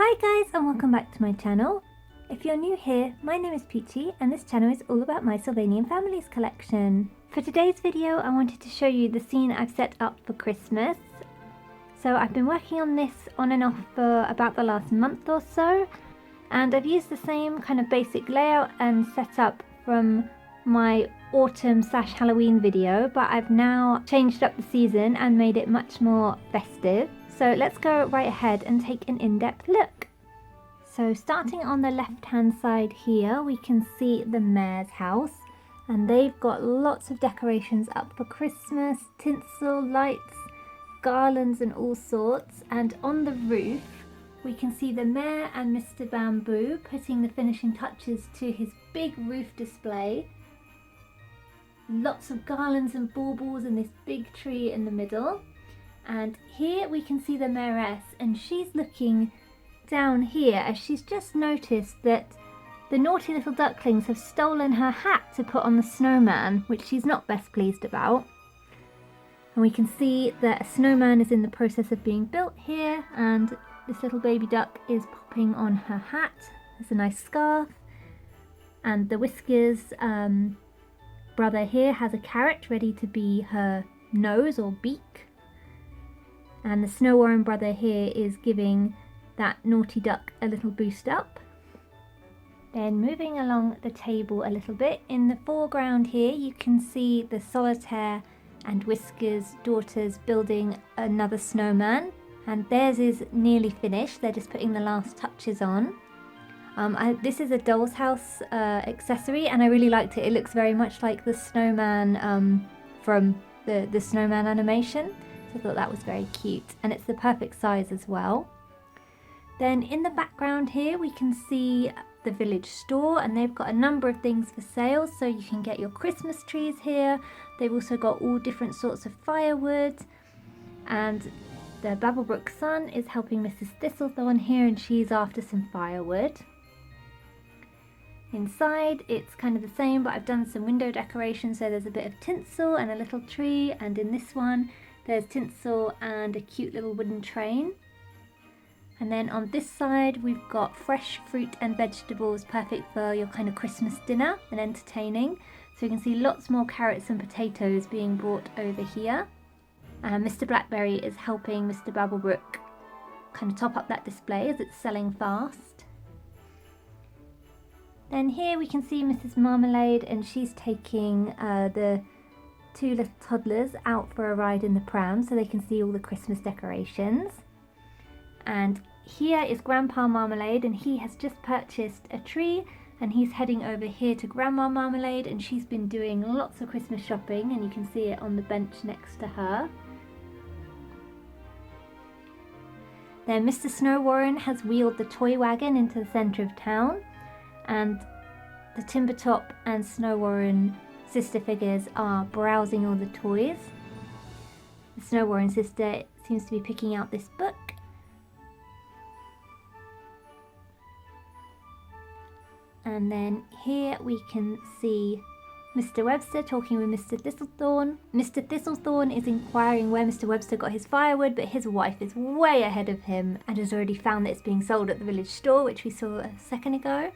Hi guys, and welcome back to my channel. If you're new here, my name is Peachy and this channel is all about my Sylvanian families collection. For today's video I wanted to show you the scene I've set up for Christmas. So I've been working on this on and off for about the last month or so, and I've used the same kind of basic layout and setup from my autumn/Halloween video, but I've now changed up the season and made it much more festive. So let's go right ahead and take an in-depth look. So starting on the left hand side here, we can see the mayor's house, and they've got lots of decorations up for Christmas, tinsel, lights, garlands and all sorts. And on the roof we can see the mayor and Mr. Bamboo putting the finishing touches to his big roof display. Lots of garlands and baubles and this big tree in the middle. And here we can see the mayoress, and she's looking down here as she's just noticed that the naughty little ducklings have stolen her hat to put on the snowman, which she's not best pleased about. And we can see that a snowman is in the process of being built here, and this little baby duck is popping on her hat. There's a nice scarf, and the Whiskers brother here has a carrot ready to be her nose or beak. And the Snow Warren brother here is giving that naughty duck a little boost up. Then moving along the table a little bit, in the foreground here you can see the Solitaire and Whiskers daughters building another snowman, and theirs is nearly finished. They're just putting the last touches on. This is a doll's house accessory, and I really liked it. It looks very much like the snowman from the snowman animation. So I thought that was very cute, and it's the perfect size as well. Then in the background here we can see the village store, and they've got a number of things for sale, so you can get your Christmas trees here. They've also got all different sorts of firewood, and the Babblebrook son is helping Mrs. Thistlethorn here, and she's after some firewood. Inside it's kind of the same, but I've done some window decorations, so there's a bit of tinsel and a little tree, and in this one there's tinsel and a cute little wooden train. And then on this side we've got fresh fruit and vegetables, perfect for your kind of Christmas dinner and entertaining. So you can see lots more carrots and potatoes being brought over here. And Mr. Blackberry is helping Mr. Babblebrook kind of top up that display as it's selling fast. Then here we can see Mrs. Marmalade, and she's taking the two little toddlers out for a ride in the pram so they can see all the Christmas decorations. And here is Grandpa Marmalade, and he has just purchased a tree, and he's heading over here to Grandma Marmalade, and she's been doing lots of Christmas shopping, and you can see it on the bench next to her. Then Mr. Snow Warren has wheeled the toy wagon into the centre of town, and the Timbertop and Snow Warren sister figures are browsing all the toys. The Snow Warren sister seems to be picking out this book. And then here we can see Mr. Webster talking with Mr. Thistlethorn. Mr. Thistlethorn is inquiring where Mr. Webster got his firewood, but his wife is way ahead of him and has already found that it's being sold at the village store, which we saw a second ago.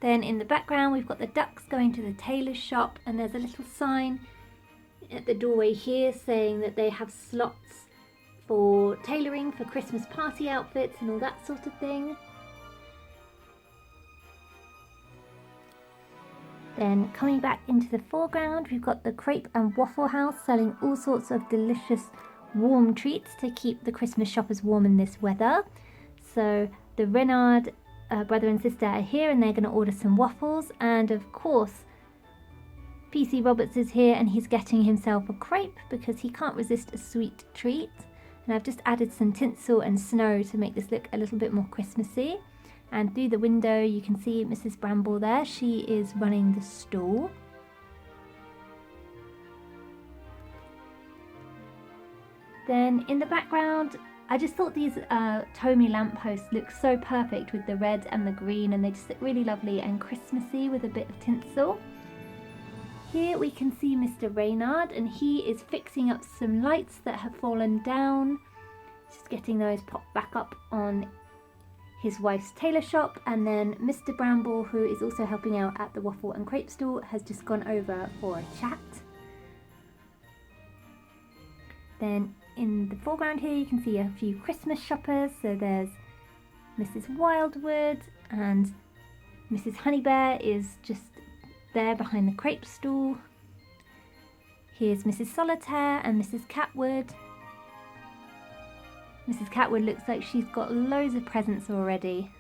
Then in the background we've got the ducks going to the tailor's shop, and there's a little sign at the doorway here saying that they have slots for tailoring for Christmas party outfits and all that sort of thing. Then coming back into the foreground we've got the Crepe and Waffle House selling all sorts of delicious warm treats to keep the Christmas shoppers warm in this weather. So the Renard brother and sister are here, and they're going to order some waffles, and of course PC Roberts is here, and he's getting himself a crepe because he can't resist a sweet treat. And I've just added some tinsel and snow to make this look a little bit more Christmassy. And through the window you can see Mrs. Bramble there, she is running the stall. Then in the background I just thought these Tomy lampposts look so perfect with the red and the green, and they just look really lovely and Christmassy with a bit of tinsel. Here we can see Mr. Reynard, and he is fixing up some lights that have fallen down just getting those popped back up on his wife's tailor shop. And then Mr. Bramble, who is also helping out at the waffle and crepe stall, has just gone over for a chat. Then in the foreground here you can see a few Christmas shoppers. So there's Mrs. Wildwood, and Mrs. Honeybear is just there behind the crepe stall. Here's Mrs. Solitaire and Mrs. Catwood. Mrs. Catwood looks like she's got loads of presents already.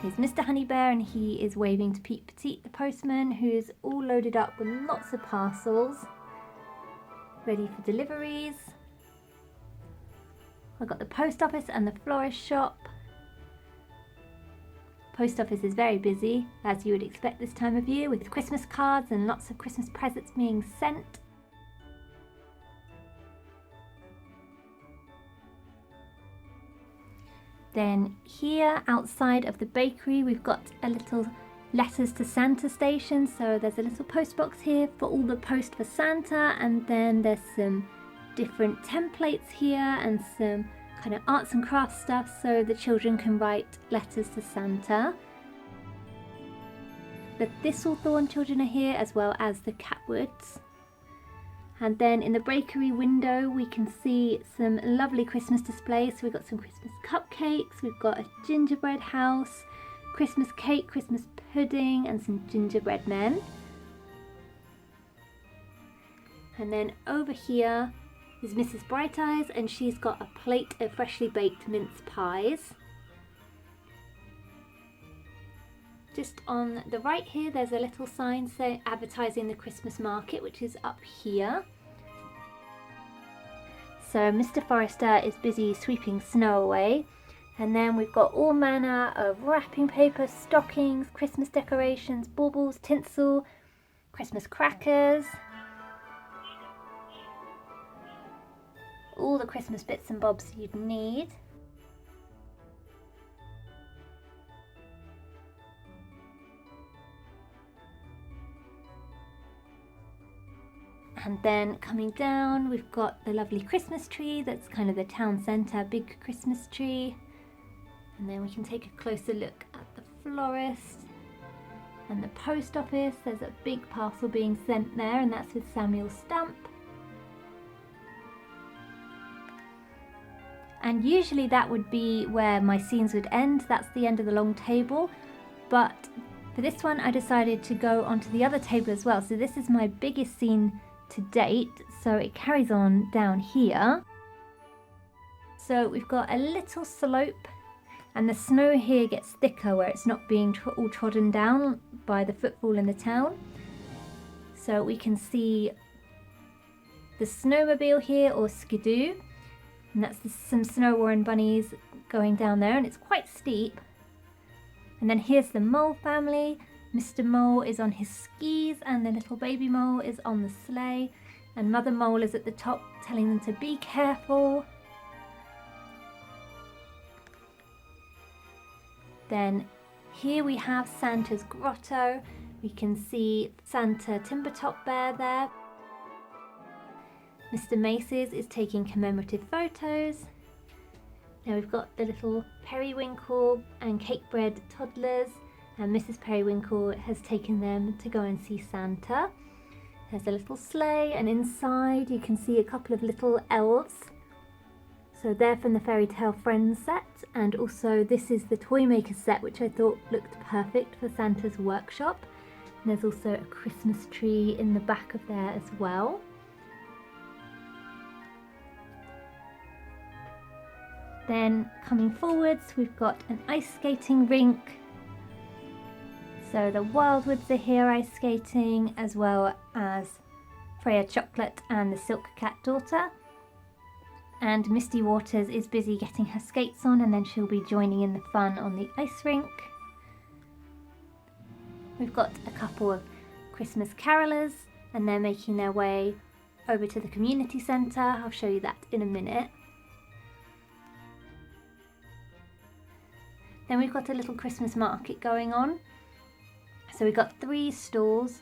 Here's Mr. Honeybear, and he is waving to Pete Petite, the postman, who's all loaded up with lots of parcels, ready for deliveries. I've got the post office and the florist shop. Post office is very busy, as you would expect this time of year, with Christmas cards and lots of Christmas presents being sent. Then here outside of the bakery we've got a little letters to Santa station. So there's a little post box here for all the post for Santa, and then there's some different templates here and some kind of arts and crafts stuff so the children can write letters to Santa. The Thistlethorn children are here, as well as the Catwoods. And then in the bakery window we can see some lovely Christmas displays. So we've got some Christmas cupcakes, we've got a gingerbread house, Christmas cake, Christmas pudding, and some gingerbread men. And then over here is Mrs. Bright Eyes, and she's got a plate of freshly baked mince pies. Just on the right here there's a little sign saying advertising the Christmas market, which is up here. So Mr. Forrester is busy sweeping snow away. And then we've got all manner of wrapping paper, stockings, Christmas decorations, baubles, tinsel, Christmas crackers, all the Christmas bits and bobs you'd need. And then coming down we've got the lovely Christmas tree that's kind of the town centre, big Christmas tree. And then we can take a closer look at the florist and the post office. There's a big parcel being sent there, and that's with Samuel's stamp. And usually that would be where my scenes would end. That's the end of the long table. But for this one I decided to go onto the other table as well. So this is my biggest scene to date, so it carries on down here. So we've got a little slope, and the snow here gets thicker where it's not being all trodden down by the footfall in the town. So we can see the snowmobile here, or skidoo, and that's some snow warren bunnies going down there, and it's quite steep. And then here's the mole family. Mr. Mole is on his skis, and the little baby mole is on the sleigh, and Mother Mole is at the top telling them to be careful. Then here we have Santa's grotto. We can see Santa Timbertop Bear there. Mr. Macy's is taking commemorative photos. Now we've got the little Periwinkle and Cakebread toddlers, and Mrs. Periwinkle has taken them to go and see Santa. There's a little sleigh, and inside you can see a couple of little elves. So they're from the Fairy Tale Friends set, and also this is the Toymaker set, which I thought looked perfect for Santa's workshop. And there's also a Christmas tree in the back of there as well. Then coming forwards we've got an ice skating rink. So the Wildwoods are here ice skating, as well as Freya Chocolate and the Silk Cat daughter. And Misty Waters is busy getting her skates on, and then she'll be joining in the fun on the ice rink. We've got a couple of Christmas carolers, and they're making their way over to the community centre. I'll show you that in a minute. Then we've got a little Christmas market going on. So we've got 3 stalls,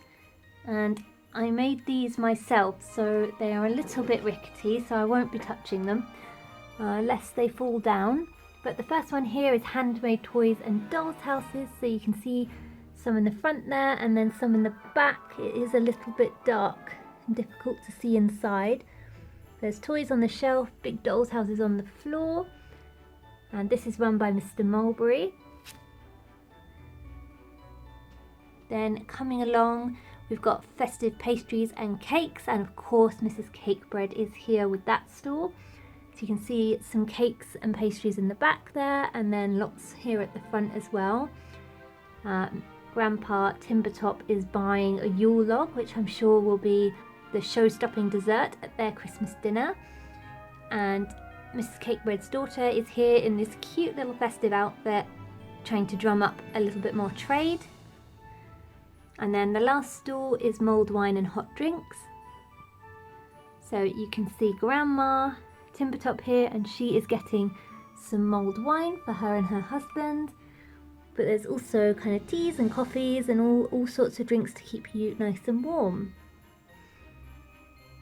and I made these myself, so they are a little bit rickety, so I won't be touching them lest they fall down. But the first one here is handmade toys and dolls houses, so you can see some in the front there and then some in the back. It is a little bit dark and difficult to see inside. There's toys on the shelf, big dolls houses on the floor, and this is run by Mr. Mulberry. Then coming along, we've got festive pastries and cakes, and of course Mrs. Cakebread is here with that stall. So you can see some cakes and pastries in the back there, and then lots here at the front as well. Grandpa Timbertop is buying a Yule log, which I'm sure will be the show-stopping dessert at their Christmas dinner. And Mrs. Cakebread's daughter is here in this cute little festive outfit, trying to drum up a little bit more trade. And then the last stall is mulled wine and hot drinks. So you can see Grandma Timbertop here, and she is getting some mulled wine for her and her husband. But there's also kind of teas and coffees and all sorts of drinks to keep you nice and warm.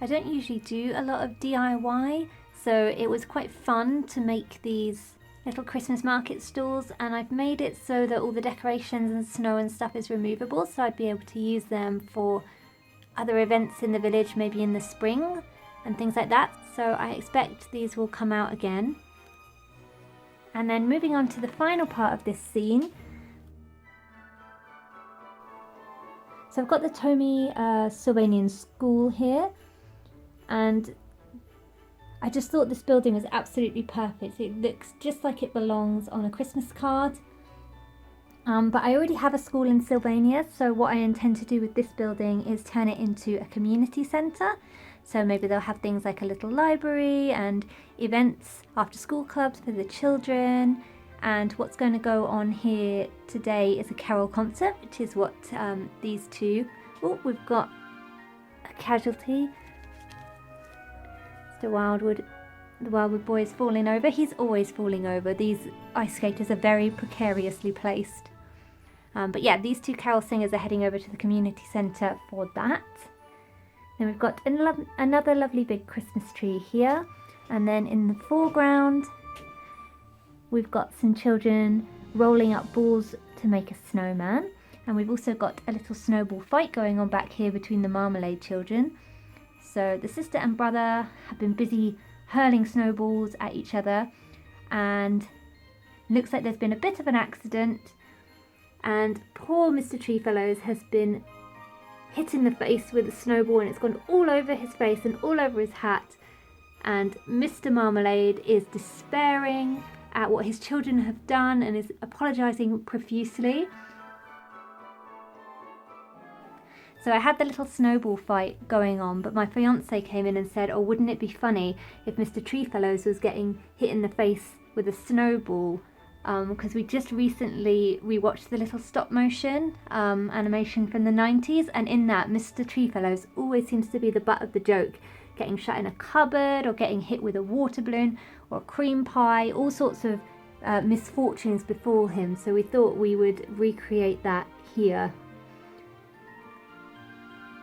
I don't usually do a lot of DIY, so it was quite fun to make these little Christmas market stalls, and I've made it so that all the decorations and snow and stuff is removable, so I'd be able to use them for other events in the village, maybe in the spring and things like that. So I expect these will come out again. And then moving on to the final part of this scene. So I've got the Tomy Sylvanian school here, and I just thought this building was absolutely perfect. It looks just like it belongs on a Christmas card. But I already have a school in Sylvania, so what I intend to do with this building is turn it into a community centre. So maybe they'll have things like a little library and events, after school clubs for the children. And what's going to go on here today is a carol concert, which is what these two... Oh, we've got a casualty. Mr. Wildwood, the Wildwood boy is falling over. He's always falling over. These ice skaters are very precariously placed. But yeah, these two carol singers are heading over to the community centre for that. Then we've got another lovely big Christmas tree here. And then in the foreground, we've got some children rolling up balls to make a snowman. And we've also got a little snowball fight going on back here between the Marmalade children. So the sister and brother have been busy hurling snowballs at each other, and looks like there's been a bit of an accident, and poor Mr. Treefellows has been hit in the face with a snowball, and it's gone all over his face and all over his hat, and Mr. Marmalade is despairing at what his children have done and is apologising profusely. So I had the little snowball fight going on, but my fiance came in and said, oh, wouldn't it be funny if Mr. Treefellows was getting hit in the face with a snowball? Because we just recently rewatched the little stop motion animation from the 90s, and in that Mr. Treefellows always seems to be the butt of the joke, getting shut in a cupboard or getting hit with a water balloon or a cream pie. All sorts of misfortunes befall him, so we thought we would recreate that here,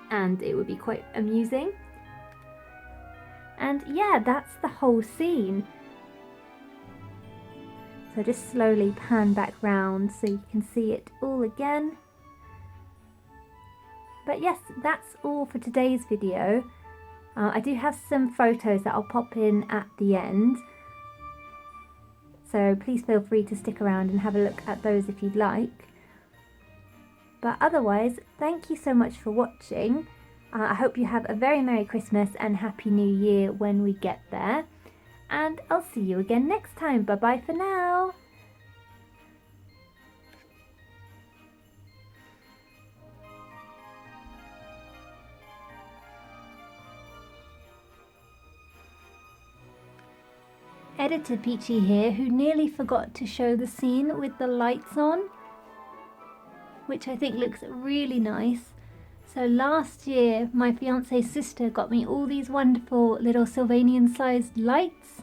and it would be quite amusing. And yeah, that's the whole scene. So just slowly pan back round so you can see it all again. But yes, that's all for today's video. I do have some photos that I'll pop in at the end, so please feel free to stick around and have a look at those if you'd like. But otherwise, thank you so much for watching. I hope you have a very Merry Christmas and Happy New Year when we get there. And I'll see you again next time. Bye bye for now. Editor Peachy here, who nearly forgot to show the scene with the lights on, which I think looks really nice. So last year, my fiance's sister got me all these wonderful little Sylvanian sized lights,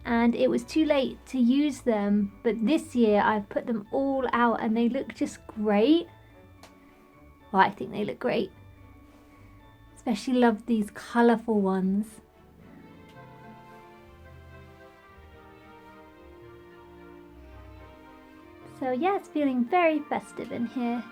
and it was too late to use them, but this year I've put them all out and they look just great. Well, I think they look great. but she loved these colourful ones. So yeah, it's feeling very festive in here.